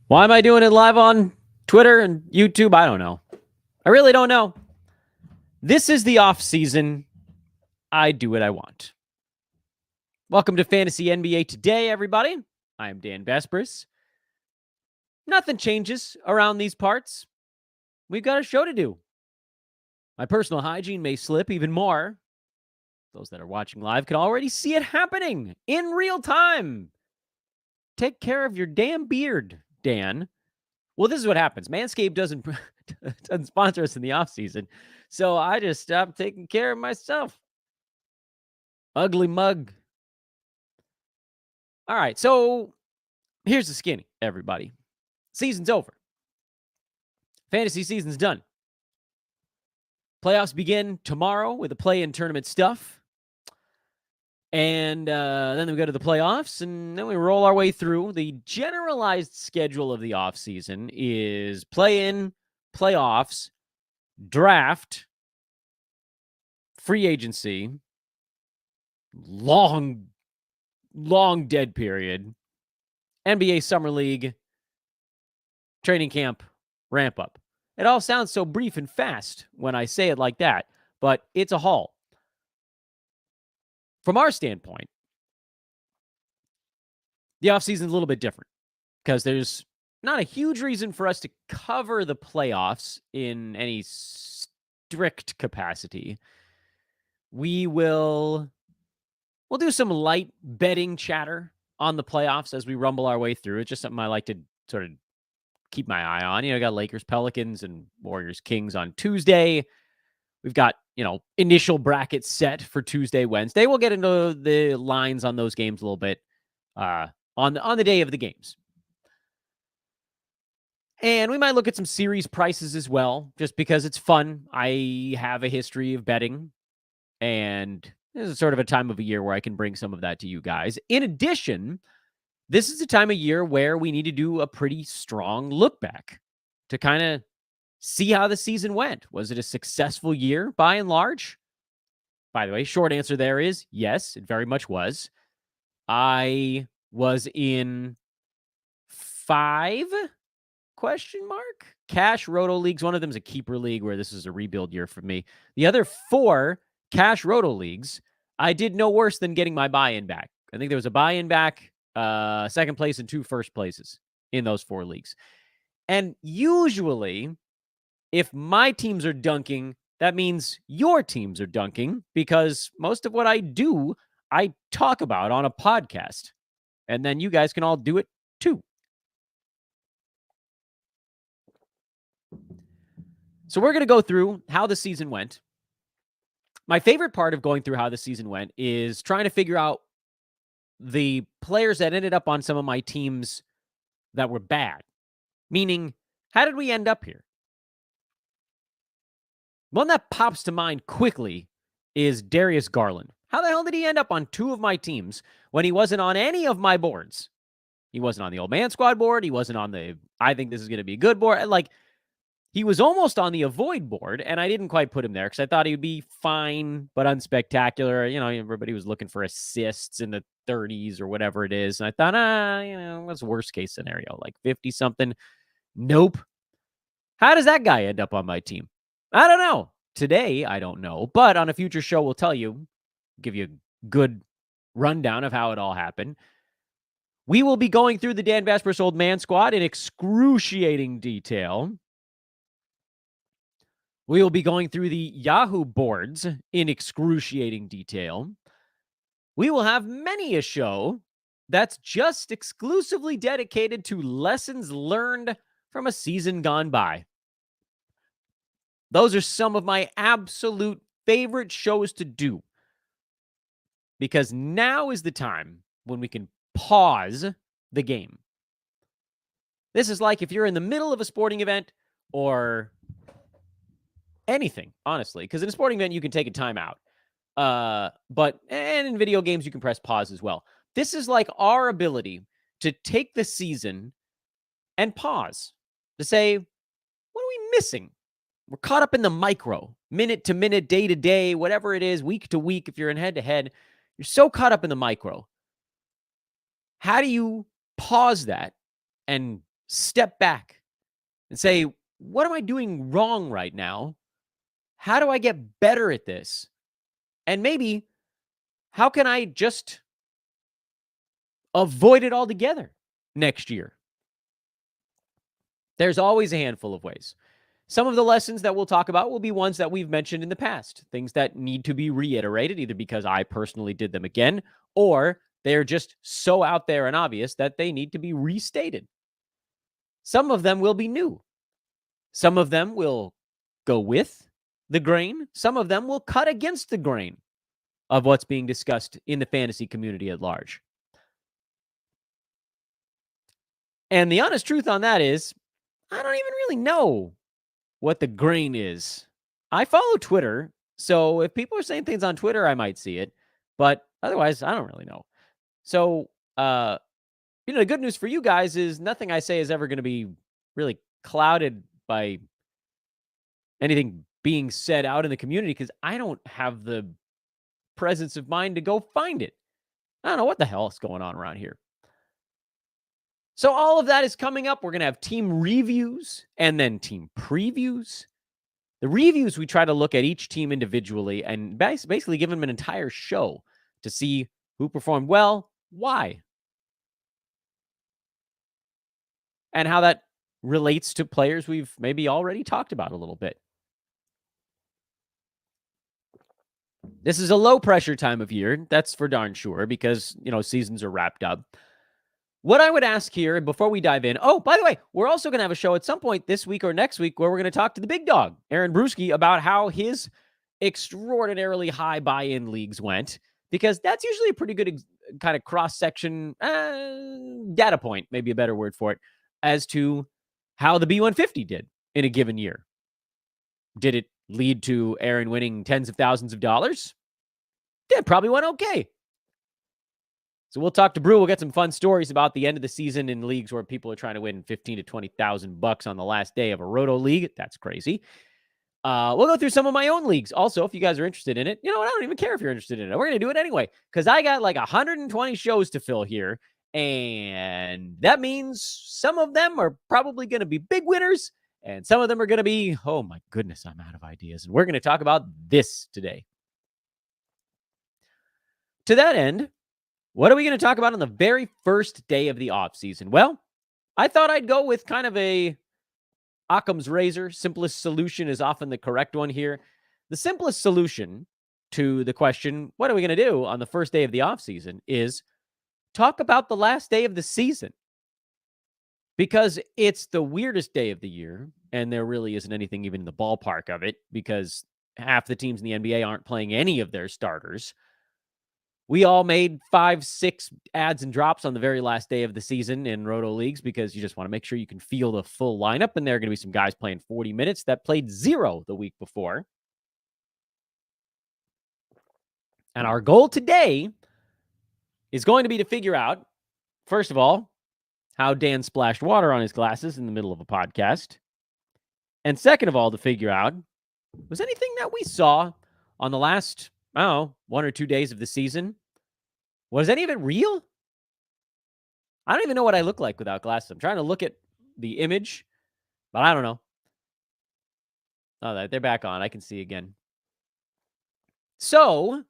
Why am I doing it live on Twitter and YouTube? I don't know. I really don't know. This is the off season. I do what I want. Welcome to Fantasy NBA Today, everybody. I am Dan Vespers. Nothing changes around these parts. We've got a show to do. My personal hygiene may slip even more. Those that are watching live can already see it happening in real time. Take care of your damn beard, Dan. Well, this is what happens. Manscaped doesn't sponsor us in the off season, so I just stopped taking care of myself. Ugly mug. All right, so here's the skinny, everybody. Season's over. Fantasy season's done. Playoffs begin tomorrow with the play-in tournament stuff. And then we go to the playoffs, and then we roll our way through. The generalized schedule of the offseason is play-in, playoffs, draft, free agency, long dead period, NBA Summer League, training camp, ramp up. It all sounds so brief and fast when I say it like that, but it's a haul. From our standpoint, the offseason is a little bit different because there's not a huge reason for us to cover the playoffs in any strict capacity. We'll do some light betting chatter on the playoffs as we rumble our way through. It's just something I like to sort of keep my eye on. I got Lakers, Pelicans, and Warriors, Kings on Tuesday. We've got, initial brackets set for Tuesday, Wednesday. We'll get into the lines on those games a little bit on the day of the games. And we might look at some series prices as well, just because it's fun. I have a history of betting, and this is sort of a time of a year where I can bring some of that to you guys. In addition, this is a time of year where we need to do a pretty strong look back to kind of see how the season went. Was it a successful year by and large? By the way, short answer there is yes, it very much was. I was in 5 ? Cash roto leagues. One of them is a keeper league where this is a rebuild year for me. The other 4 cash roto leagues, I did no worse than getting my buy-in back. I think there was a buy-in back, second place and 2 first places in those 4 leagues. And usually, if my teams are dunking, that means your teams are dunking, because most of what I do, I talk about on a podcast. And then you guys can all do it too. So we're going to go through how the season went. My favorite part of going through how the season went is trying to figure out the players that ended up on some of my teams that were bad. Meaning, how did we end up here? One that pops to mind quickly is Darius Garland. How the hell did he end up on 2 of my teams when he wasn't on any of my boards? He wasn't on the old man squad board. He wasn't on the, I think this is going to be a good board. He was almost on the avoid board, and I didn't quite put him there because I thought he would be fine, but unspectacular. Everybody was looking for assists in the 30s or whatever it is. And I thought, what's worst case scenario? Like 50-something? Nope. How does that guy end up on my team? I don't know. Today, I don't know. But on a future show, we'll tell you, give you a good rundown of how it all happened. We will be going through the Dan Vespers Old Man Squad in excruciating detail. We will be going through the Yahoo boards in excruciating detail. We will have many a show that's just exclusively dedicated to lessons learned from a season gone by. Those are some of my absolute favorite shows to do, because now is the time when we can pause the game. This is like if you're in the middle of a sporting event or anything, honestly, because in a sporting event, you can take a timeout. But in video games, you can press pause as well. This is like our ability to take the season and pause to say, what are we missing? We're caught up in the micro, minute to minute, day to day, whatever it is, week to week. If you're in head to head, you're so caught up in the micro. How do you pause that and step back and say, what am I doing wrong right now? How do I get better at this? And maybe, how can I just avoid it altogether next year? There's always a handful of ways. Some of the lessons that we'll talk about will be ones that we've mentioned in the past, things that need to be reiterated, either because I personally did them again, or they're just so out there and obvious that they need to be restated. Some of them will be new. Some of them will go with the grain. Some of them will cut against the grain of what's being discussed in the fantasy community at large. And the honest truth on that is, I don't even really know what the grain is. I follow Twitter, so if people are saying things on Twitter, I might see it. But otherwise, I don't really know. So, the good news for you guys is nothing I say is ever going to be really clouded by anything being said out in the community, because I don't have the presence of mind to go find it. I don't know what the hell is going on around here. So all of that is coming up. We're going to have team reviews and then team previews. The reviews, we try to look at each team individually and basically give them an entire show to see who performed well, why, and how that relates to players we've maybe already talked about a little bit. This is a low-pressure time of year, that's for darn sure, because, seasons are wrapped up. What I would ask here, before we dive in, oh, by the way, we're also going to have a show at some point this week or next week where we're going to talk to the big dog, Aaron Bruski, about how his extraordinarily high buy-in leagues went, because that's usually a pretty good kind of cross-section data point, maybe a better word for it, as to how the B150 did in a given year. Did it lead to Aaron winning tens of thousands of dollars? Yeah, probably went okay. So we'll talk to Brew. We'll get some fun stories about the end of the season in leagues where people are trying to win $15,000 to $20,000 on the last day of a roto league. That's crazy. We'll go through some of my own leagues. Also, if you guys are interested in it, I don't even care if you're interested in it. We're going to do it anyway, because I got like 120 shows to fill here. And that means some of them are probably going to be big winners, and some of them are going to be, oh my goodness, I'm out of ideas. And we're going to talk about this today. To that end, what are we going to talk about on the very first day of the offseason? Well, I thought I'd go with kind of a Occam's razor. Simplest solution is often the correct one here. The simplest solution to the question, what are we going to do on the first day of the offseason, is talk about the last day of the season. Because it's the weirdest day of the year, and there really isn't anything even in the ballpark of it, because half the teams in the NBA aren't playing any of their starters. We all made 5-6 adds and drops on the very last day of the season in roto leagues, because you just want to make sure you can feel the full lineup. And there are going to be some guys playing 40 minutes that played 0 the week before. And our goal today is going to be to figure out, first of all, how Dan splashed water on his glasses in the middle of a podcast. And second of all, to figure out, was anything that we saw on the last, 1 or 2 days of the season, was any of it real? I don't even know what I look like without glasses. I'm trying to look at the image, but I don't know. Oh, they're back on. I can see again. So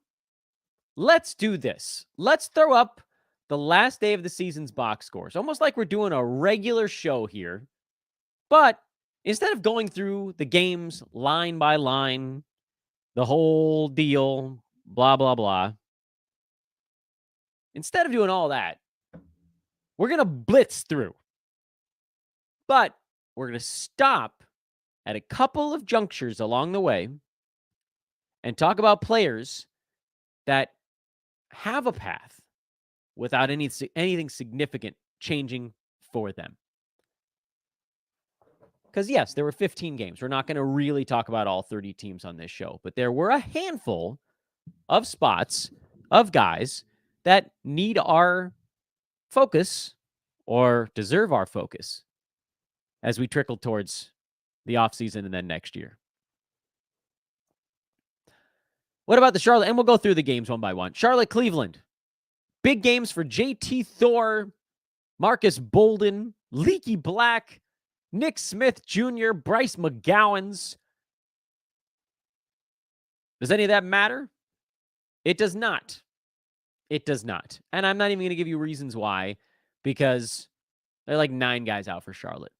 let's do this. Let's throw up the last day of the season's box scores, almost like we're doing a regular show here. But instead of going through the games line by line, the whole deal, blah, blah, blah, instead of doing all that, we're going to blitz through. But we're going to stop at a couple of junctures along the way and talk about players that have a path without anything significant changing for them. Because, yes, there were 15 games. We're not going to really talk about all 30 teams on this show, but there were a handful of spots of guys that need our focus or deserve our focus as we trickle towards the offseason and then next year. What about the Charlotte? And we'll go through the games one by one. Charlotte, Cleveland. Big games for JT Thor, Marcus Bolden, Leaky Black, Nick Smith Jr., Bryce McGowens. Does any of that matter? It does not. It does not. And I'm not even going to give you reasons why, because there are like 9 guys out for Charlotte.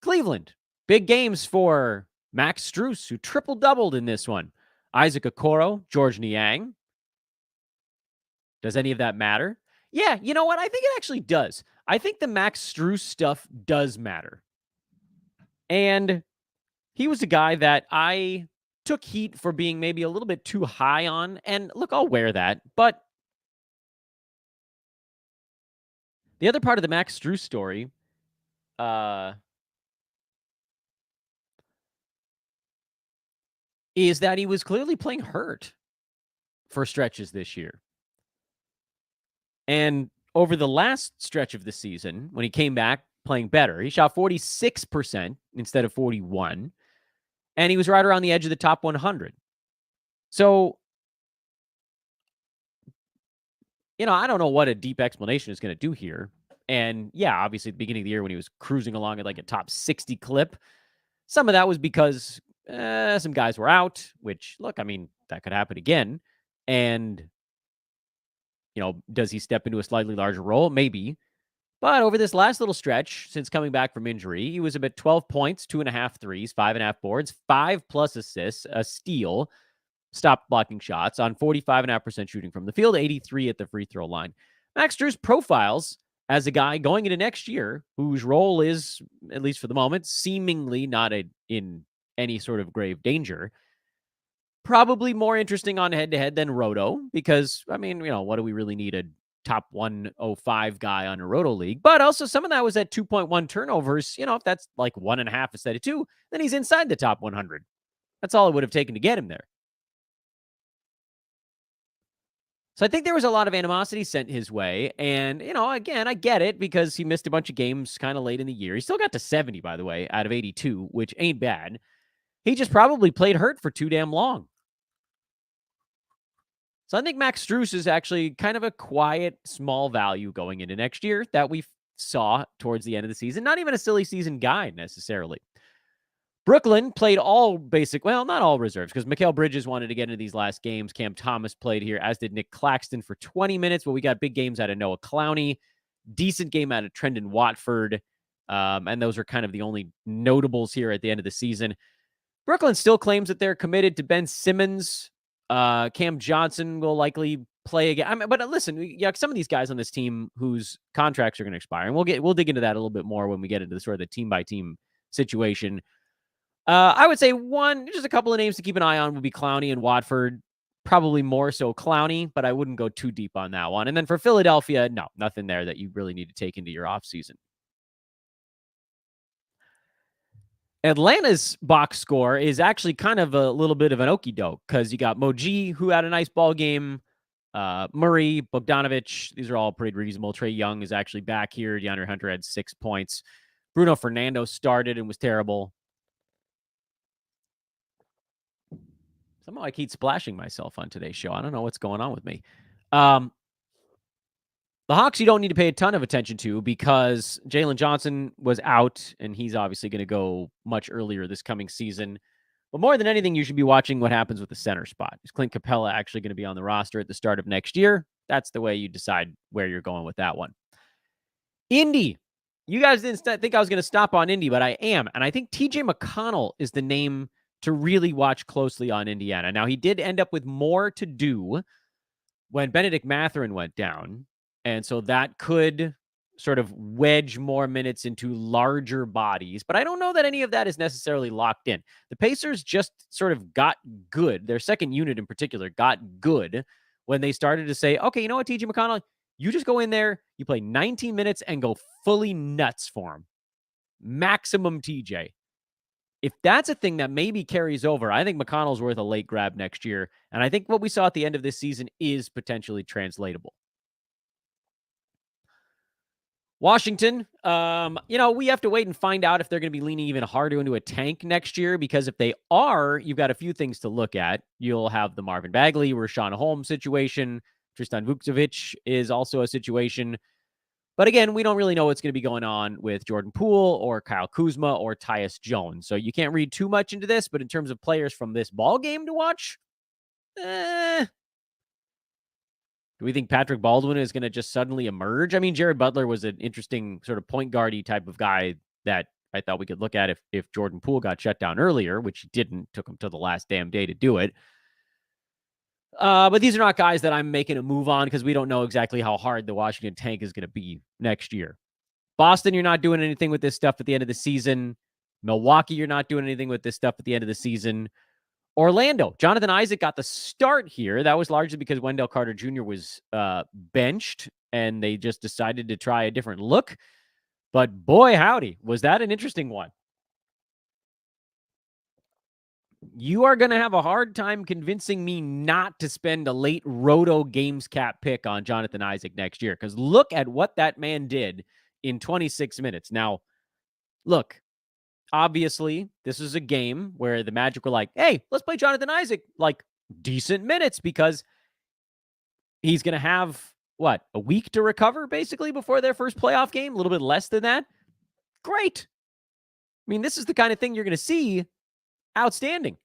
Cleveland, big games for Max Strus, who triple-doubled in this one. Isaac Okoro, George Niang. Does any of that matter? Yeah, you know what? I think it actually does. I think the Max Strus stuff does matter. And he was a guy that I took heat for being maybe a little bit too high on. And look, I'll wear that. But the other part of the Max Strus story, is that he was clearly playing hurt for stretches this year. And over the last stretch of the season, when he came back playing better, he shot 46% instead of 41%. And he was right around the edge of the top 100. So, I don't know what a deep explanation is going to do here. And yeah, obviously at the beginning of the year when he was cruising along at like a top 60 clip, some of that was because some guys were out, which, look, I mean, that could happen again. And, does he step into a slightly larger role? Maybe. But over this last little stretch, since coming back from injury, he was about 12 points, 2.5 threes, 5.5 boards, 5+ assists, a steal, stopped blocking shots on 45.5% shooting from the field, 83 at the free throw line. Max Strus profiles as a guy going into next year whose role is, at least for the moment, seemingly not in any sort of grave danger. Probably more interesting on head-to-head than Roto because, I mean, what do we really need a top 105 guy on a Roto league? But also some of that was at 2.1 turnovers. If that's like 1.5 instead of 2, then he's inside the top 100. That's all it would have taken to get him there. So I think there was a lot of animosity sent his way. And, again, I get it because he missed a bunch of games kind of late in the year. He still got to 70, by the way, out of 82, which ain't bad. He just probably played hurt for too damn long. So I think Max Strus is actually kind of a quiet, small value going into next year that we saw towards the end of the season. Not even a silly season guy necessarily. Brooklyn played all not all reserves, because Mikal Bridges wanted to get into these last games. Cam Thomas played here, as did Nick Claxton for 20 minutes. But we got big games out of Noah Clowney, decent game out of Trendon Watford. And those are kind of the only notables here at the end of the season. Brooklyn still claims that they're committed to Ben Simmons. Cam Johnson will likely play again. But listen, some of these guys on this team whose contracts are going to expire, and we'll dig into that a little bit more when we get into the sort of the team by team situation. I would say just a couple of names to keep an eye on would be Clowney and Watford. Probably more so Clowney, but I wouldn't go too deep on that one. And then for Philadelphia, no, nothing there that you really need to take into your offseason. Atlanta's box score is actually kind of a little bit of an okie doke because you got Moji, who had a nice ball game. Murray, Bogdanovich, these are all pretty reasonable. Trae Young is actually back here. DeAndre Hunter had 6 points. Bruno Fernando started and was terrible. Somehow I keep splashing myself on today's show. I don't know what's going on with me. The Hawks you don't need to pay a ton of attention to because Jalen Johnson was out, and he's obviously going to go much earlier this coming season. But more than anything, you should be watching what happens with the center spot. Is Clint Capella actually going to be on the roster at the start of next year? That's the way you decide where you're going with that one. Indy. You guys didn't think I was going to stop on Indy, but I am. And I think TJ McConnell is the name to really watch closely on Indiana. Now, he did end up with more to do when Benedict Mathurin went down. And so that could sort of wedge more minutes into larger bodies. But I don't know that any of that is necessarily locked in. The Pacers just sort of got good. Their second unit in particular got good when they started to say, okay, you know what, TJ McConnell, you just go in there, you play 19 minutes and go fully nuts for him. Maximum TJ. If that's a thing that maybe carries over, I think McConnell's worth a late grab next year. And I think what we saw at the end of this season is potentially translatable. Washington, we have to wait and find out if they're going to be leaning even harder into a tank next year, because if they are, you've got a few things to look at. You'll have the Marvin Bagley, Rashawn Holmes situation. Tristan Vukcevic is also a situation. But again, we don't really know what's going to be going on with Jordan Poole or Kyle Kuzma or Tyus Jones. So you can't read too much into this, but in terms of players from this ball game to watch, do we think Patrick Baldwin is going to just suddenly emerge? I mean, Jared Butler was an interesting sort of point guardy type of guy that I thought we could look at if Jordan Poole got shut down earlier, which he didn't. Took him to the last damn day to do it. But these are not guys that I'm making a move on because we don't know exactly how hard the Washington tank is going to be next year. Boston, you're not doing anything with this stuff at the end of the season. Milwaukee, you're not doing anything with this stuff at the end of the season. Orlando, Jonathan Isaac got the start here. That was largely because Wendell Carter Jr. was benched, and they just decided to try a different look. But boy, howdy, was that an interesting one. You are going to have a hard time convincing me not to spend a late Roto Games Cap pick on Jonathan Isaac next year, because look at what that man did in 26 minutes. Now, look, obviously, this is a game where the Magic were like, hey, let's play Jonathan Isaac like decent minutes because he's going to have, what, a week to recover basically before their first playoff game, a little bit less than that. Great. I mean, this is the kind of thing you're going to see. Outstanding.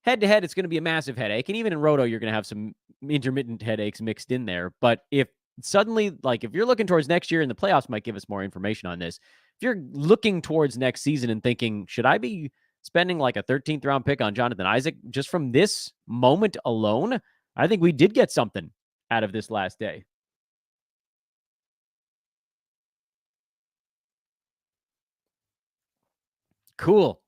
Head-to-head, it's going to be a massive headache. And even in Roto, you're going to have some intermittent headaches mixed in there. But if suddenly, like if you're looking towards next year, and the playoffs might give us more information on this, if you're looking towards next season and thinking, should I be spending like a 13th round pick on Jonathan Isaac just from this moment alone? I think we did get something out of this last day. Cool.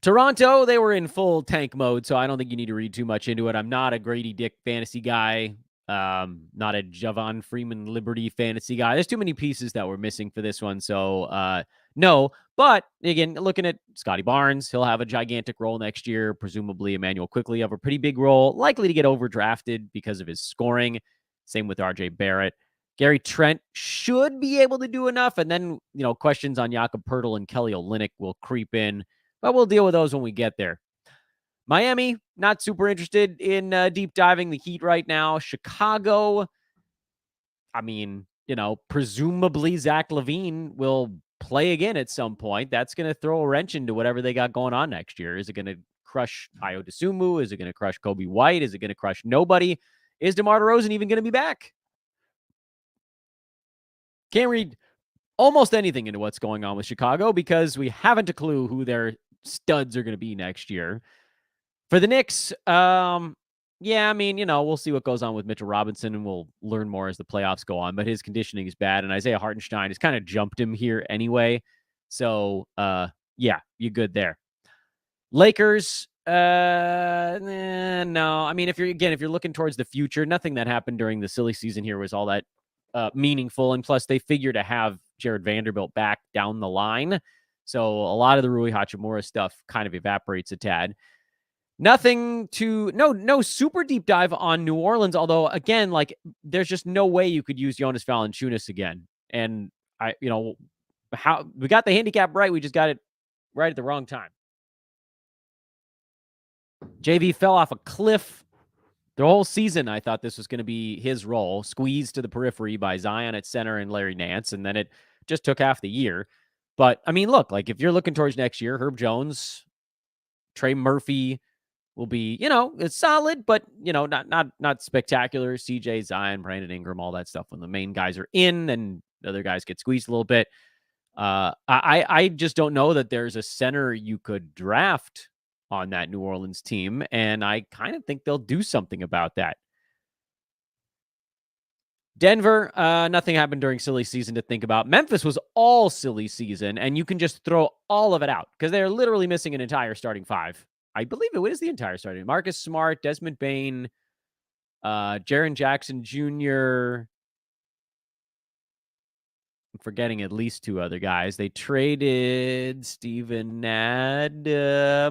Toronto, they were in full tank mode, so I don't think you need to read too much into it. I'm not a Grady Dick fantasy guy, not a Javon Freeman Liberty fantasy guy. There's too many pieces that were missing for this one, so no. But again, looking at Scotty Barnes, he'll have a gigantic role next year. Presumably, Emmanuel Quickley have a pretty big role, likely to get overdrafted because of his scoring. Same with RJ Barrett. Gary Trent should be able to do enough, and then questions on Jakob Poeltl and Kelly Olynyk will creep in. But we'll deal with those when we get there. Miami, not super interested in deep diving the Heat right now. Chicago, I mean, presumably Zach LaVine will play again at some point. That's going to throw a wrench into whatever they got going on next year. Is it going to crush Ayo Dosunmu? Is it going to crush Kobe White? Is it going to crush nobody? Is DeMar DeRozan even going to be back? Can't read almost anything into what's going on with Chicago because we haven't a clue who their studs are going to be next year. For the Knicks, yeah, I mean, we'll see what goes on with Mitchell Robinson, and we'll learn more as the playoffs go on, but his conditioning is bad, and Isaiah Hartenstein has kind of jumped him here anyway. So, yeah, you're good there. Lakers, no. I mean, if you're looking towards the future, nothing that happened during the silly season here was all that meaningful, and plus they figure to have Jared Vanderbilt back down the line. So a lot of the Rui Hachimura stuff kind of evaporates a tad. No super deep dive on New Orleans, although again, like there's just no way you could use Jonas Valanciunas again. And how we got the handicap right, we just got it right at the wrong time. JV fell off a cliff. The whole season, I thought this was going to be his role, squeezed to the periphery by Zion at center and Larry Nance, and then it just took half the year. But, I mean, look, like if you're looking towards next year, Herb Jones, Trey Murphy will be, it's solid, but, not spectacular. CJ, Zion, Brandon Ingram, all that stuff. When the main guys are in and the other guys get squeezed a little bit. I just don't know that there's a center you could draft on that New Orleans team, and I kind of think they'll do something about that. Denver, nothing happened during silly season to think about. Memphis was all silly season, and you can just throw all of it out because they're literally missing an entire starting five. I believe it is the entire starting. Marcus Smart, Desmond Bane, Jaren Jackson Jr. I'm forgetting at least two other guys. They traded Steven Adams,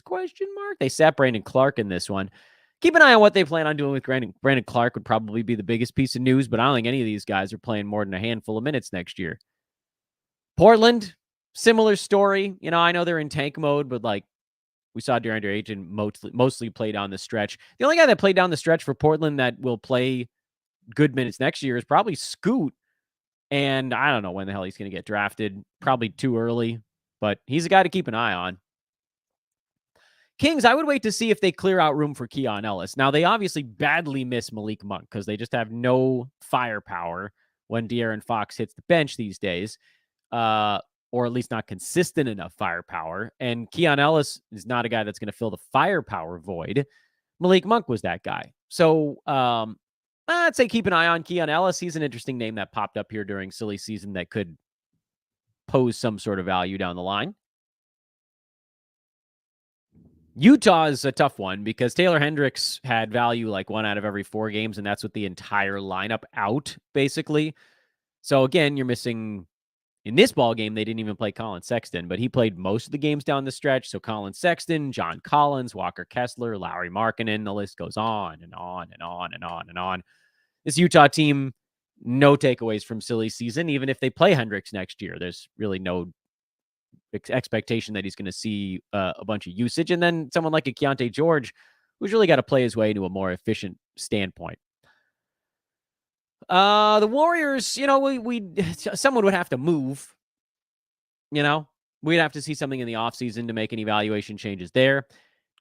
question mark. They sat Brandon Clark in this one. Keep an eye on what they plan on doing with Brandon Clark would probably be the biggest piece of news, but I don't think any of these guys are playing more than a handful of minutes next year. Portland, similar story. I know they're in tank mode, but like we saw DeAndre Ayton mostly play down the stretch. The only guy that played down the stretch for Portland that will play good minutes next year is probably Scoot. And I don't know when the hell he's going to get drafted. Probably too early, but he's a guy to keep an eye on. Kings, I would wait to see if they clear out room for Keon Ellis. Now, they obviously badly miss Malik Monk because they just have no firepower when De'Aaron Fox hits the bench these days, or at least not consistent enough firepower. And Keon Ellis is not a guy that's going to fill the firepower void. Malik Monk was that guy. So I'd say keep an eye on Keon Ellis. He's an interesting name that popped up here during silly season that could pose some sort of value down the line. Utah is a tough one because Taylor Hendricks had value like 1 out of every 4 games, and that's with the entire lineup out, basically. So again, you're missing in this ball game. They didn't even play Colin Sexton, but he played most of the games down the stretch. So Colin Sexton, John Collins, Walker Kessler, Lauri Markkanen, the list goes on and on and on and on and on. This Utah team, no takeaways from silly season. Even if they play Hendricks next year, there's really no expectation that he's going to see a bunch of usage. And then someone like a Keontae George, who's really got to play his way to a more efficient standpoint. The Warriors, someone would have to move. We'd have to see something in the offseason to make any evaluation changes there.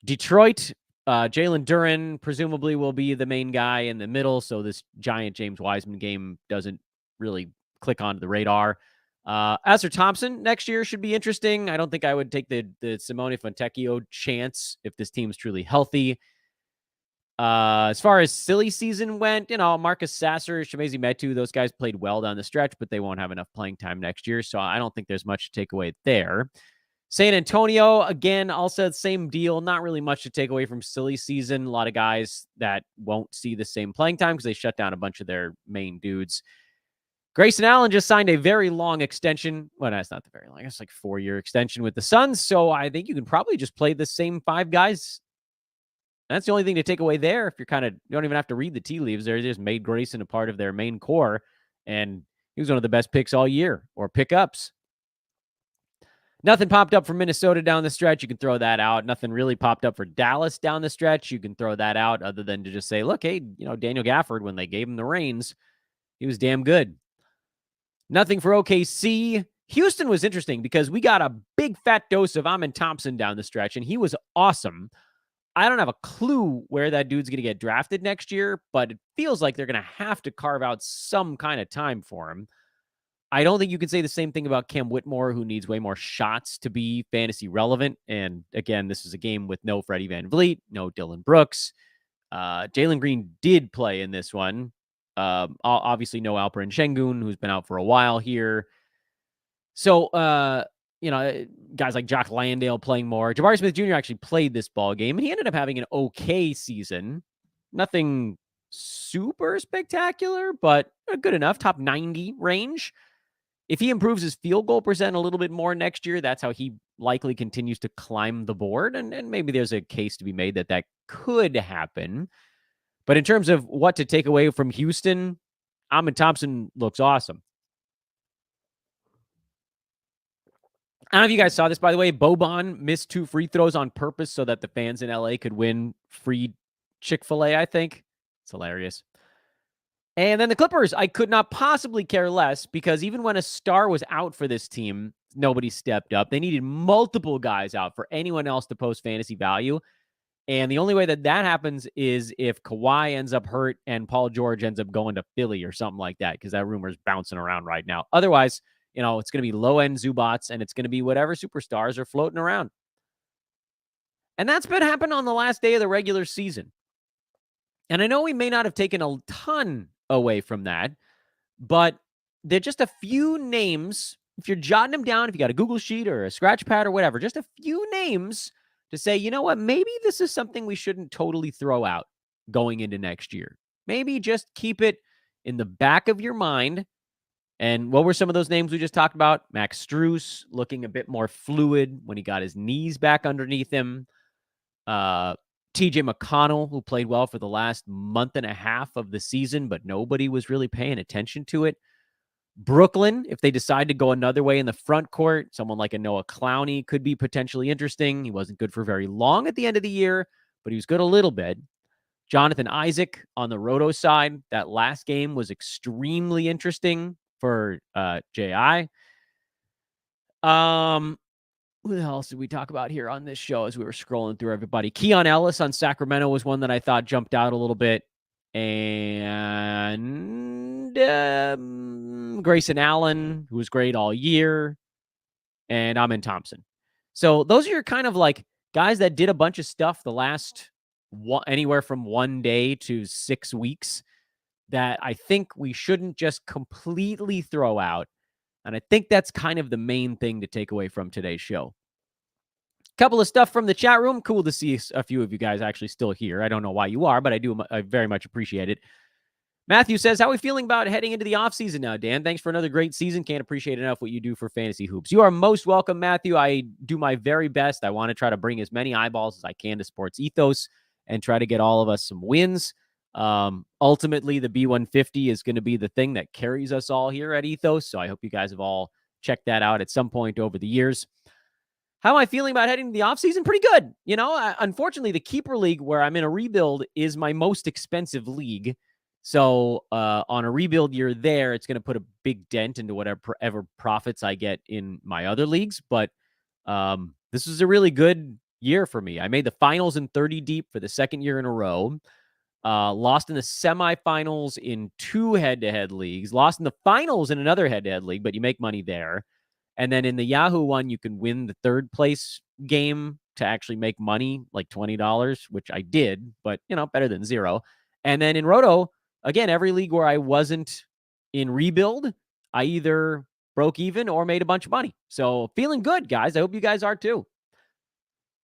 Detroit, Jalen Duren presumably will be the main guy in the middle, so this giant James Wiseman game doesn't really click onto the radar. Asar Thompson next year should be interesting. I don't think I would take the Simone Fontecchio chance if this team's truly healthy. As far as silly season went, Marcus Sasser, Chimezie Metu, those guys played well down the stretch, but they won't have enough playing time next year, so I don't think there's much to take away there. San Antonio, again, also the same deal. Not really much to take away from silly season. A lot of guys that won't see the same playing time because they shut down a bunch of their main dudes. Grayson Allen just signed a very long extension. Well, that's not the very long. It's like 4-year extension with the Suns. So I think you can probably just play the same 5 guys. That's the only thing to take away there. If you don't even have to read the tea leaves. They just made Grayson a part of their main core. And he was one of the best picks all year, or pickups. Nothing popped up for Minnesota down the stretch. You can throw that out. Nothing really popped up for Dallas down the stretch. You can throw that out other than to just say, look, hey, Daniel Gafford, when they gave him the reins, he was damn good. Nothing for OKC. Houston was interesting because we got a big fat dose of Amen Thompson down the stretch, and he was awesome. I don't have a clue where that dude's going to get drafted next year, but it feels like they're going to have to carve out some kind of time for him. I don't think you can say the same thing about Cam Whitmore, who needs way more shots to be fantasy relevant. And again, this is a game with no Freddie VanVleet, no Dylan Brooks. Jalen Green did play in this one. Obviously no Alperen Şengün, who's been out for a while here. So, guys like Jock Landale playing more. Jabari Smith Jr. actually played this ball game, and he ended up having an okay season. Nothing super spectacular, but good enough. Top 90 range. If he improves his field goal percent a little bit more next year, that's how he likely continues to climb the board. And maybe there's a case to be made that could happen. But in terms of what to take away from Houston, Amen Thompson looks awesome. I don't know if you guys saw this, by the way. Boban missed 2 free throws on purpose so that the fans in LA could win free Chick-fil-A, I think. It's hilarious. And then the Clippers, I could not possibly care less because even when a star was out for this team, nobody stepped up. They needed multiple guys out for anyone else to post fantasy value. And the only way that happens is if Kawhi ends up hurt and Paul George ends up going to Philly or something like that, because that rumor is bouncing around right now. Otherwise, it's going to be low-end Zubats, and it's going to be whatever superstars are floating around. And that's been happening on the last day of the regular season. And I know we may not have taken a ton away from that, but there are just a few names. If you're jotting them down, if you got a Google sheet or a scratch pad or whatever, just a few names to say, you know what, maybe this is something we shouldn't totally throw out going into next year. Maybe just keep it in the back of your mind. And what were some of those names we just talked about? Max Strus looking a bit more fluid when he got his knees back underneath him. TJ McConnell, who played well for the last month and a half of the season, but nobody was really paying attention to it. Brooklyn, if they decide to go another way in the front court, someone like a Noah Clowney could be potentially interesting. He wasn't good for very long at the end of the year, but he was good a little bit. Jonathan Isaac on the Roto side. That last game was extremely interesting for JI. Who the else did we talk about here on this show as we were scrolling through everybody? Keon Ellis on Sacramento was one that I thought jumped out a little bit. And Grayson Allen, who was great all year. And Amen Thompson. So those are your kind of like guys that did a bunch of stuff the last anywhere from 1 day to 6 weeks that I think we shouldn't just completely throw out. And I think that's kind of the main thing to take away from today's show. Couple of stuff from the chat room. Cool to see a few of you guys actually still here. I don't know why you are, but I very much appreciate it. Matthew says, how are we feeling about heading into the offseason now, Dan? Thanks for another great season. Can't appreciate enough what you do for fantasy hoops. You are most welcome, Matthew. I do my very best. I want to try to bring as many eyeballs as I can to Sports Ethos and try to get all of us some wins. Ultimately, the B150 is going to be the thing that carries us all here at Ethos. So I hope you guys have all checked that out at some point over the years. How am I feeling about heading to the offseason? Pretty good. You know, unfortunately, the Keeper League, where I'm in a rebuild, is my most expensive league. So on a rebuild year there, it's going to put a big dent into whatever profits I get in my other leagues. But this was a really good year for me. I made the finals in 30 deep for the second year in a row. Lost in the semifinals in 2 head-to-head leagues. Lost in the finals in another head-to-head league, but you make money there. And then in the Yahoo one, you can win the third place game to actually make money, like $20, which I did, but, you know, better than zero. And then in Roto, again, every league where I wasn't in rebuild, I either broke even or made a bunch of money. So feeling good, guys. I hope you guys are too.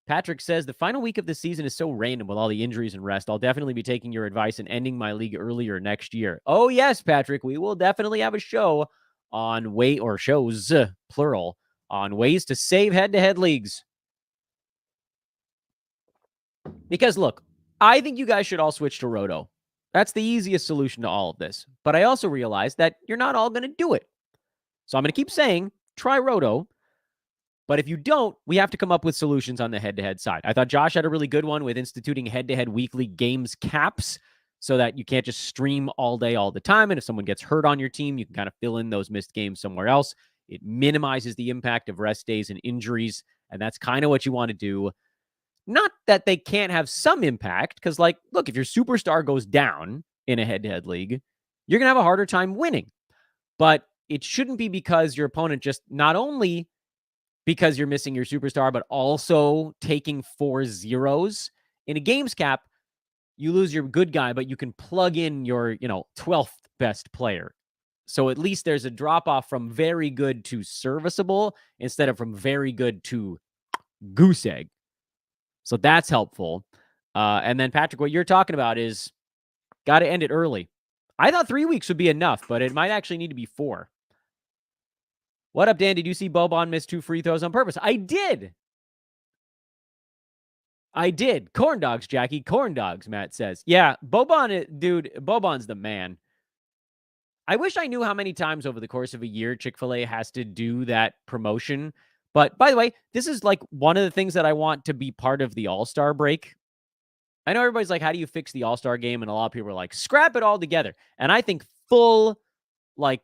Patrick says, the final week of the season is so random with all the injuries and rest. I'll definitely be taking your advice and ending my league earlier next year. Oh, yes, Patrick. We will definitely have a show on shows, plural, on ways to save head-to-head leagues. Because, look, I think you guys should all switch to Roto. That's the easiest solution to all of this. But I also realize that you're not all going to do it. So I'm going to keep saying, try Roto. But if you don't, we have to come up with solutions on the head-to-head side. I thought Josh had a really good one with instituting head-to-head weekly games caps so that you can't just stream all day, all the time. And if someone gets hurt on your team, you can kind of fill in those missed games somewhere else. It minimizes the impact of rest days and injuries. And that's kind of what you want to do. Not that they can't have some impact, because, like, look, if your superstar goes down in a head-to-head league, you're going to have a harder time winning. But it shouldn't be because your opponent just not only because you're missing your superstar, but also taking 4 zeros. In a games cap, you lose your good guy, but you can plug in your, 12th best player. So at least there's a drop-off from very good to serviceable instead of from very good to goose egg. So that's helpful. And then, Patrick, what you're talking about is got to end it early. I thought 3 weeks would be enough, but it might actually need to be 4. What up, Dan? Did you see Boban miss 2 free throws on purpose? I did. Corn dogs, Jackie. Corn dogs, Matt says. Yeah, Boban's the man. I wish I knew how many times over the course of a year Chick-fil-A has to do that promotion. But by the way, this is like one of the things that I want to be part of the All-Star break. I know everybody's like, how do you fix the All-Star game? And a lot of people are like, scrap it all together. And I think full, like,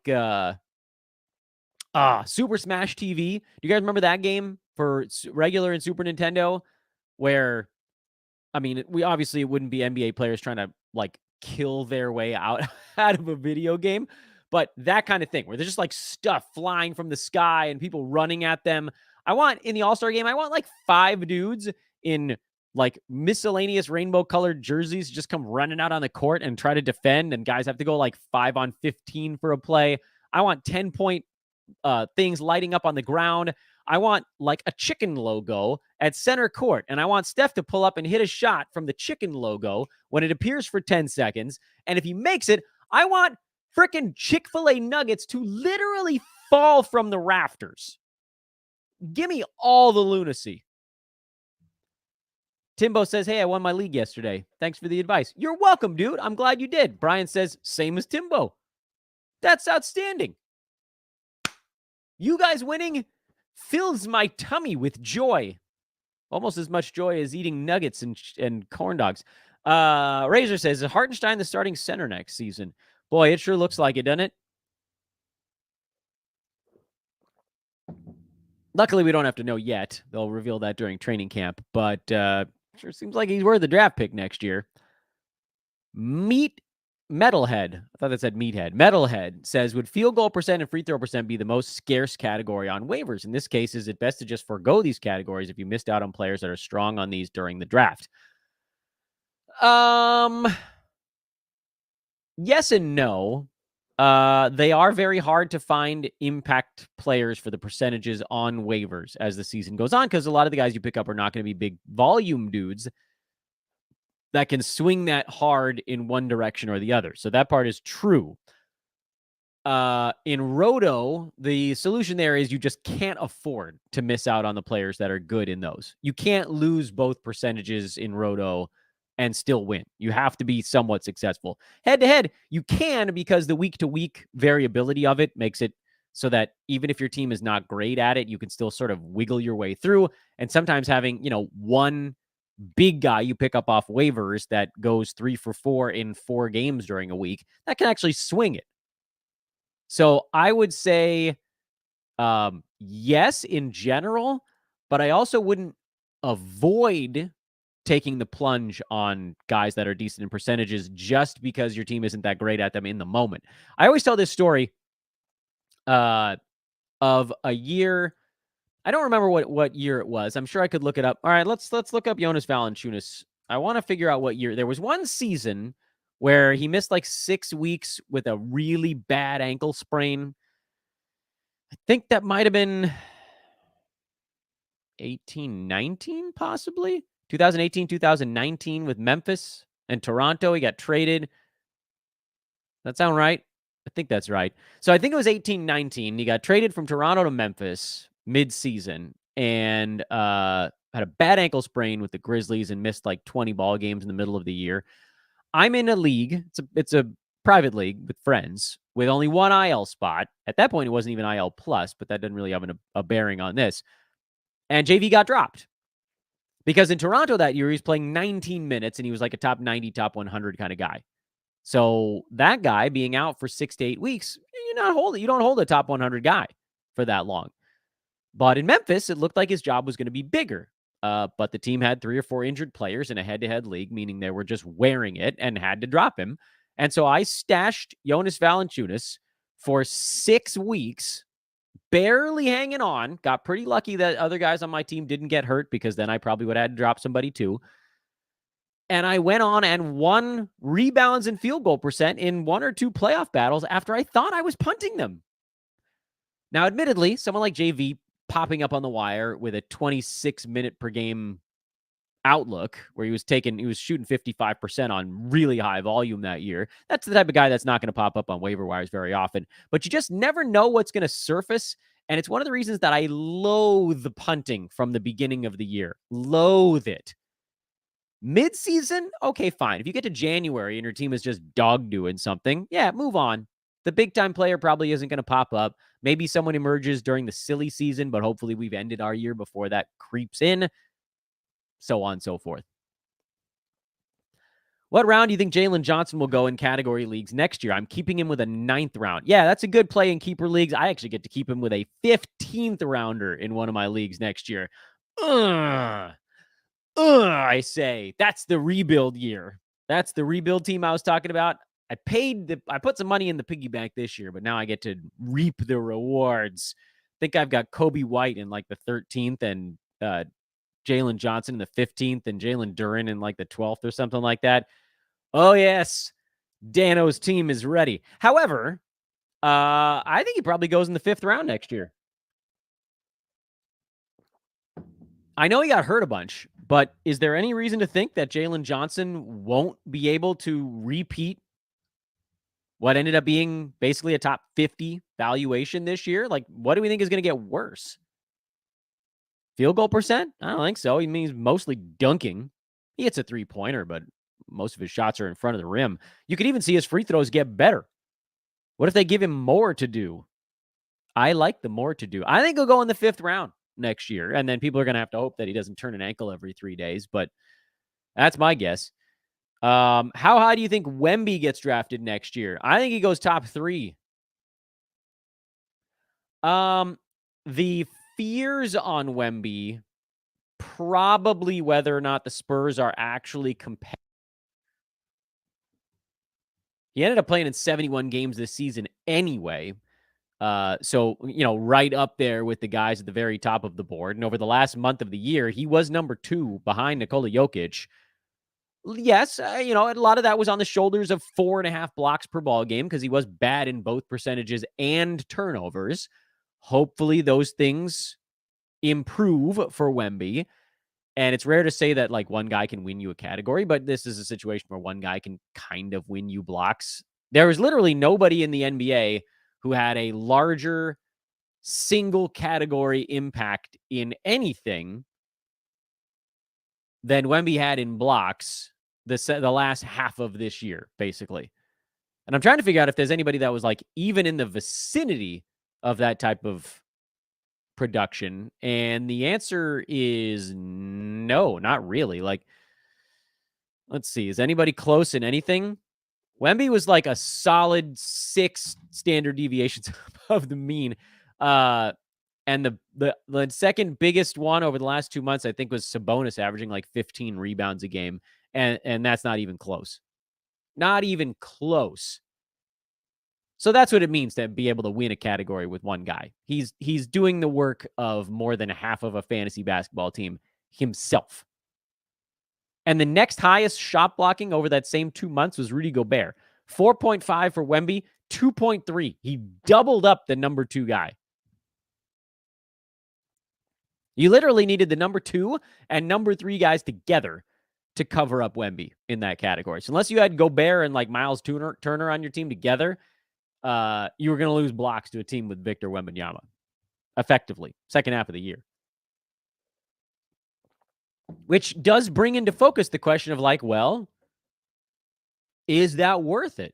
Super Smash TV. Do you guys remember that game for regular and Super Nintendo? Where, I mean, it wouldn't be NBA players trying to, like, kill their way out of a video game. But that kind of thing where there's just like stuff flying from the sky and people running at them. In the All-Star game, I want like 5 dudes in like miscellaneous rainbow colored jerseys just come running out on the court and try to defend. And guys have to go like 5-on-15 for a play. I want 10-point things lighting up on the ground. I want like a chicken logo at center court. And I want Steph to pull up and hit a shot from the chicken logo when it appears for 10 seconds. And if he makes it, I want freaking Chick-fil-A nuggets to literally fall from the rafters. Give me all the lunacy. Timbo says, hey, I won my league yesterday. Thanks for the advice. You're welcome, dude. I'm glad you did. Brian says, same as Timbo. That's outstanding. You guys winning fills my tummy with joy. Almost as much joy as eating nuggets and corn dogs. Razor says, is Hartenstein the starting center next season? Boy, it sure looks like it, doesn't it? Luckily, we don't have to know yet. They'll reveal that during training camp, but sure seems like he's worth the draft pick next year. Metalhead, I thought that said Meathead. Metalhead says, would field goal percent and free throw percent be the most scarce category on waivers? In this case, is it best to just forego these categories if you missed out on players that are strong on these during the draft? Yes and no. They are very hard to find impact players for the percentages on waivers as the season goes on, because a lot of the guys you pick up are not going to be big volume dudes that can swing that hard in one direction or the other. So that part is true. In Roto, the solution there is you just can't afford to miss out on the players that are good in those. You can't lose both percentages in Roto and still win. You have to be somewhat successful. Head to head, you can, because the week-to-week variability of it makes it so that even if your team is not great at it, you can still sort of wiggle your way through. And sometimes having, one big guy you pick up off waivers that goes 3 for 4 in 4 games during a week, that can actually swing it. So I would say yes in general, but I also wouldn't avoid taking the plunge on guys that are decent in percentages just because your team isn't that great at them in the moment. I always tell this story of a year. I don't remember what year it was. I'm sure I could look it up. All right, let's look up Jonas Valanciunas. I want to figure out what year. There was one season where he missed like 6 weeks with a really bad ankle sprain. I think that might have been 18-19, possibly 2018, 2019 with Memphis and Toronto. He got traded. That sound right? I think that's right. So I think it was 18-19. He got traded from Toronto to Memphis mid-season and had a bad ankle sprain with the Grizzlies and missed like 20 ball games in the middle of the year. I'm in a league. It's a private league with friends with only one IL spot. At that point, it wasn't even IL plus, but that doesn't really have a bearing on this. And JV got dropped because in Toronto that year, he was playing 19 minutes and he was like a top 90, top 100 kind of guy. So that guy being out for 6 to 8 weeks, you don't hold a top 100 guy for that long. But in Memphis, it looked like his job was going to be bigger. But the team had 3 or 4 injured players in a head-to-head league, meaning they were just wearing it and had to drop him. And so I stashed Jonas Valanciunas for 6 weeks, barely hanging on. Got pretty lucky that other guys on my team didn't get hurt, because then I probably would have had to drop somebody too. And I went on and won rebounds and field goal percent in 1 or 2 playoff battles after I thought I was punting them. Now, admittedly, someone like JV popping up on the wire with a 26-minute per game outlook where he was shooting 55% on really high volume that year. That's the type of guy that's not going to pop up on waiver wires very often, but you just never know what's going to surface. And it's one of the reasons that I loathe punting from the beginning of the year. Loathe it. Mid-season, okay, fine. If you get to January and your team is just dog doing something, yeah, move on. The big-time player probably isn't going to pop up. Maybe someone emerges during the silly season, but hopefully we've ended our year before that creeps in. So on and so forth. What round do you think Jalen Johnson will go in category leagues next year? I'm keeping him with a 9th round. Yeah, that's a good play in keeper leagues. I actually get to keep him with a 15th rounder in one of my leagues next year. I say that's the rebuild year. That's the rebuild team I was talking about. I put some money in the piggy bank this year, but now I get to reap the rewards. I think I've got Kobe White in like the 13th and Jalen Johnson in the 15th and Jalen Duren in like the 12th or something like that. Oh, yes. Dano's team is ready. However, I think he probably goes in the 5th round next year. I know he got hurt a bunch, but is there any reason to think that Jalen Johnson won't be able to repeat what ended up being basically a top 50 valuation this year? Like, what do we think is going to get worse? Field goal percent? I don't think so. He means mostly dunking. He hits a 3-pointer, but most of his shots are in front of the rim. You could even see his free throws get better. What if they give him more to do? I like the more to do. I think he'll go in the 5th round next year, and then people are going to have to hope that he doesn't turn an ankle every 3 days, but that's my guess. How high do you think Wemby gets drafted next year? I think he goes top 3. The fears on Wemby, probably whether or not the Spurs are actually competitive. He ended up playing in 71 games this season anyway. So, right up there with the guys at the very top of the board. And over the last month of the year, he was number 2 behind Nikola Jokic. Yes, a lot of that was on the shoulders of 4.5 blocks per ball game because he was bad in both percentages and turnovers. Hopefully those things improve for Wemby. And it's rare to say that like one guy can win you a category, but this is a situation where one guy can kind of win you blocks. There was literally nobody in the NBA who had a larger single category impact in anything than Wemby had in blocks the last half of this year, basically. And I'm trying to figure out if there's anybody that was like even in the vicinity of that type of production. And the answer is no, not really. Like, let's see. Is anybody close in anything? Wemby was like a solid 6 standard deviations above the mean. And the second biggest one over the last 2 months, I think, was Sabonis averaging like 15 rebounds a game. And that's not even close. Not even close. So that's what it means to be able to win a category with one guy. He's doing the work of more than half of a fantasy basketball team himself. And the next highest shot blocking over that same 2 months was Rudy Gobert. 4.5 for Wemby, 2.3. He doubled up the number 2 guy. You literally needed the number 2 and number 3 guys together to cover up Wemby in that category. So unless you had Gobert and like Miles Turner on your team together, you were going to lose blocks to a team with Victor Wembanyama effectively, second half of the year. Which does bring into focus the question of like, well, is that worth it?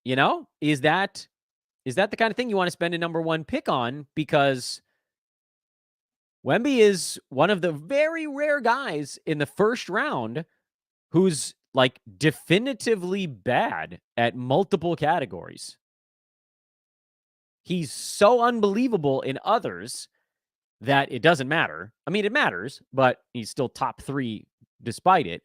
Is that the kind of thing you want to spend a number 1 pick on? Because Wemby is one of the very rare guys in the first round who's like definitively bad at multiple categories. He's so unbelievable in others that it doesn't matter. I mean, it matters, but he's still top 3 despite it.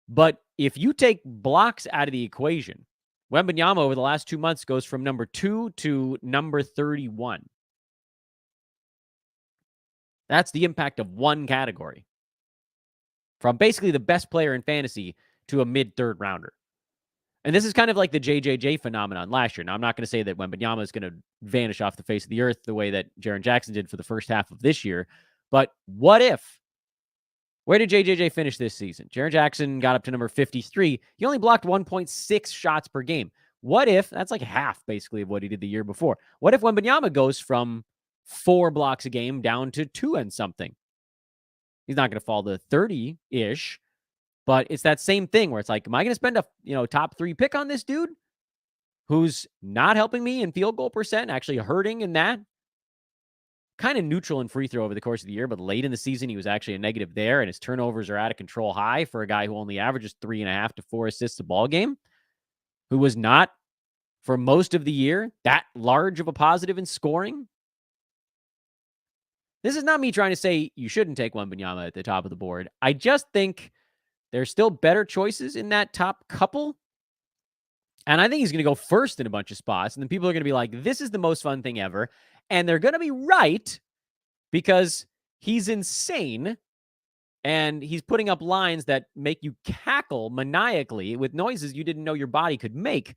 But if you take blocks out of the equation, Wembanyama over the last 2 months goes from number 2 to number 31. That's the impact of one category. From basically the best player in fantasy to a mid-third rounder. And this is kind of like the JJJ phenomenon last year. Now, I'm not going to say that Wembanyama is going to vanish off the face of the earth the way that Jaren Jackson did for the first half of this year. But what if? Where did JJJ finish this season? Jaren Jackson got up to number 53. He only blocked 1.6 shots per game. What if, that's like half basically of what he did the year before. What if Wembanyama goes from 4 blocks a game down to 2 and something? He's not going to fall to 30-ish, but it's that same thing where it's like, am I going to spend a top 3 pick on this dude who's not helping me in field goal percent, actually hurting in that? Kind of neutral in free throw over the course of the year, but late in the season, he was actually a negative there, and his turnovers are out of control high for a guy who only averages 3.5 to 4 assists a ball game, who was not, for most of the year, that large of a positive in scoring. This is not me trying to say you shouldn't take Wembanyama at the top of the board. I just think there's still better choices in that top couple. And I think he's going to go first in a bunch of spots. And then people are going to be like, this is the most fun thing ever. And they're going to be right because he's insane. And he's putting up lines that make you cackle maniacally with noises you didn't know your body could make.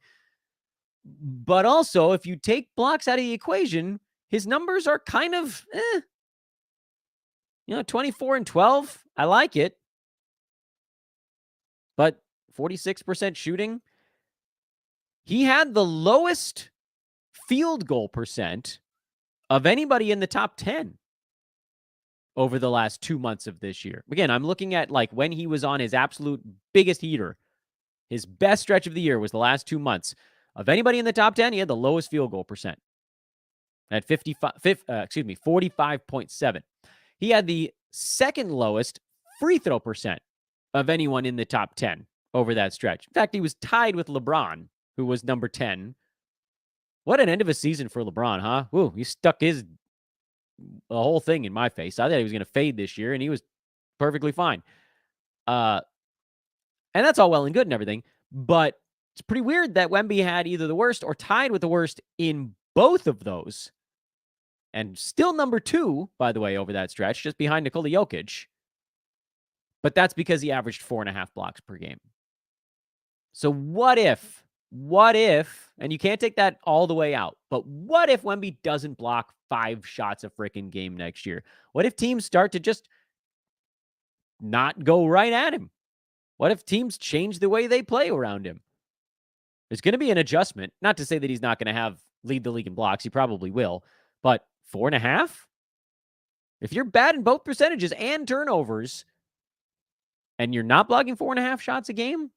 But also, if you take blocks out of the equation, his numbers are kind of, 24 and 12. I like it. But 46% shooting. He had the lowest field goal percent of anybody in the top 10 over the last 2 months of this year. Again, I'm looking at like when he was on his absolute biggest heater. His best stretch of the year was the last 2 months. Of anybody in the top 10, he had the lowest field goal percent at 45.7. He had the second lowest free throw percent of anyone in the top 10 over that stretch. In fact, he was tied with LeBron, who was number 10. What an end of a season for LeBron, huh? Woo, he stuck the whole thing in my face. I thought he was going to fade this year, and he was perfectly fine. And that's all well and good and everything, but it's pretty weird that Wemby had either the worst or tied with the worst in both of those. And still number 2, by the way, over that stretch, just behind Nikola Jokic. But that's because he averaged 4.5 blocks per game. So what if, and you can't take that all the way out, but what if Wemby doesn't block 5 shots a freaking game next year? What if teams start to just not go right at him? What if teams change the way they play around him? There's going to be an adjustment. Not to say that he's not going to lead the league in blocks. He probably will. But 4.5? If you're bad in both percentages and turnovers, and you're not blocking 4.5 shots a game,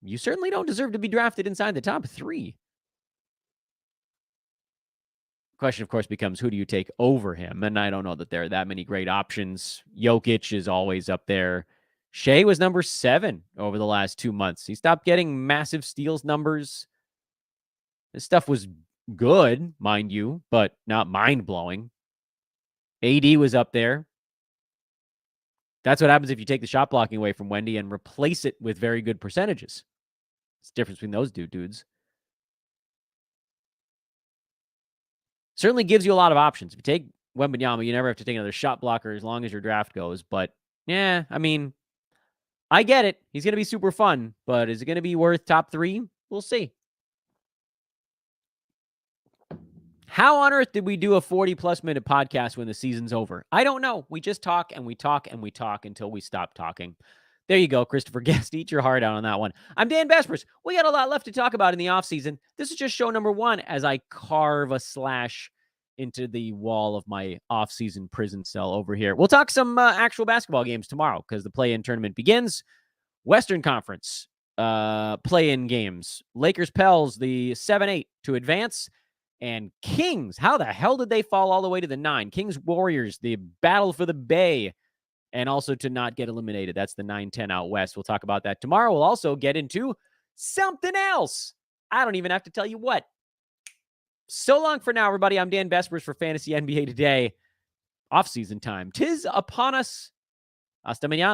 you certainly don't deserve to be drafted inside the top 3. Question, of course, becomes who do you take over him? And I don't know that there are that many great options. Jokic is always up there. Shea was number 7 over the last 2 months. He stopped getting massive steals numbers. This stuff was good, mind you, but not mind-blowing. AD was up there. That's what happens if you take the shot blocking away from Wemby and replace it with very good percentages. It's the difference between those dudes. Certainly gives you a lot of options. If you take Wembanyama, you never have to take another shot blocker as long as your draft goes. But, yeah, I mean, I get it. He's going to be super fun. But is it going to be worth top 3? We'll see. How on earth did we do a 40-plus minute podcast when the season's over? I don't know. We just talk and we talk and we talk until we stop talking. There you go, Christopher Guest. Eat your heart out on that one. I'm Dan Vespers. We got a lot left to talk about in the offseason. This is just show number 1 as I carve a slash into the wall of my offseason prison cell over here. We'll talk some actual basketball games tomorrow because the play-in tournament begins. Western Conference play-in games. Lakers-Pels, the 7-8 to advance. And Kings, how the hell did they fall all the way to the 9? Kings-Warriors, the battle for the Bay. And also to not get eliminated. That's the 9-10 out west. We'll talk about that tomorrow. We'll also get into something else. I don't even have to tell you what. So long for now, everybody. I'm Dan Vespers for Fantasy NBA Today. Off-season time. 'Tis upon us. Hasta mañana.